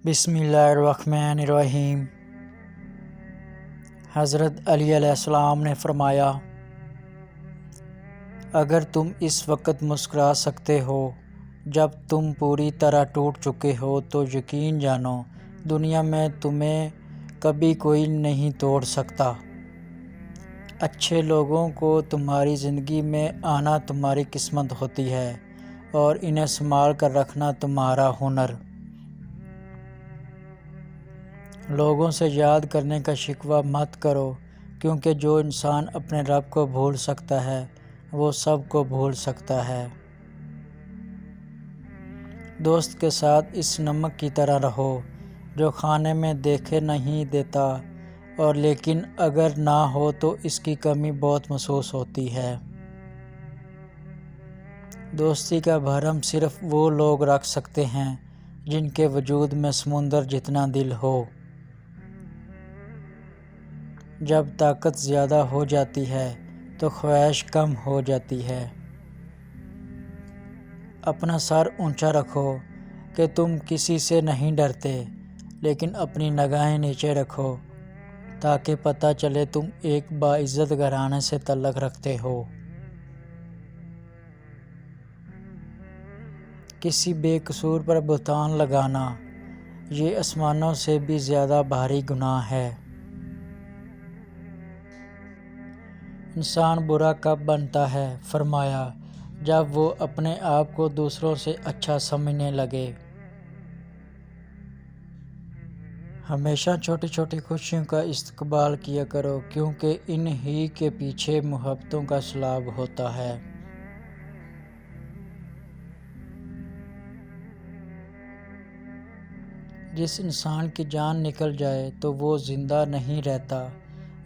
بسم اللہ الرحمن الرحیم۔ حضرت علی علیہ السلام نے فرمایا، اگر تم اس وقت مسکرا سکتے ہو جب تم پوری طرح ٹوٹ چکے ہو تو یقین جانو دنیا میں تمہیں کبھی کوئی نہیں توڑ سکتا۔ اچھے لوگوں کو تمہاری زندگی میں آنا تمہاری قسمت ہوتی ہے اور انہیں سنبھال کر رکھنا تمہارا ہنر۔ لوگوں سے یاد کرنے کا شکوہ مت کرو، کیونکہ جو انسان اپنے رب کو بھول سکتا ہے وہ سب کو بھول سکتا ہے۔ دوست کے ساتھ اس نمک کی طرح رہو جو کھانے میں دیکھے نہیں دیتا اور لیکن اگر نہ ہو تو اس کی کمی بہت محسوس ہوتی ہے۔ دوستی کا بھرم صرف وہ لوگ رکھ سکتے ہیں جن کے وجود میں سمندر جتنا دل ہو۔ جب طاقت زیادہ ہو جاتی ہے تو خواہش کم ہو جاتی ہے۔ اپنا سر اونچا رکھو کہ تم کسی سے نہیں ڈرتے، لیکن اپنی نگاہیں نیچے رکھو تاکہ پتہ چلے تم ایک باعزت گھرانے سے تعلق رکھتے ہو۔ کسی بے قصور پر بہتان لگانا یہ آسمانوں سے بھی زیادہ بھاری گناہ ہے۔ انسان برا کب بنتا ہے؟ فرمایا، جب وہ اپنے آپ کو دوسروں سے اچھا سمجھنے لگے۔ ہمیشہ چھوٹی چھوٹی خوشیوں کا استقبال کیا کرو، کیونکہ ان ہی کے پیچھے محبتوں کا سیلاب ہوتا ہے۔ جس انسان کی جان نکل جائے تو وہ زندہ نہیں رہتا،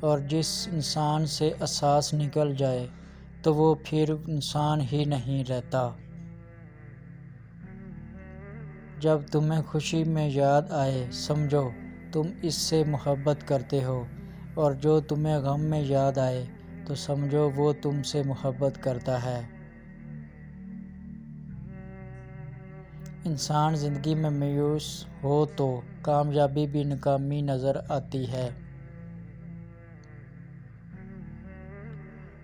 اور جس انسان سے احساس نکل جائے تو وہ پھر انسان ہی نہیں رہتا۔ جب تمہیں خوشی میں یاد آئے سمجھو تم اس سے محبت کرتے ہو، اور جو تمہیں غم میں یاد آئے تو سمجھو وہ تم سے محبت کرتا ہے۔ انسان زندگی میں مایوس ہو تو کامیابی بھی ناکامی نظر آتی ہے۔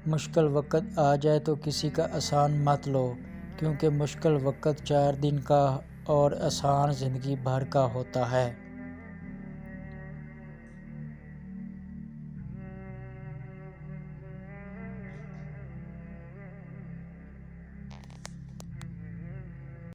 مشکل وقت آ جائے تو کسی کا احسان مت لو، کیونکہ مشکل وقت 4 دن کا اور آسان زندگی بھر کا ہوتا ہے۔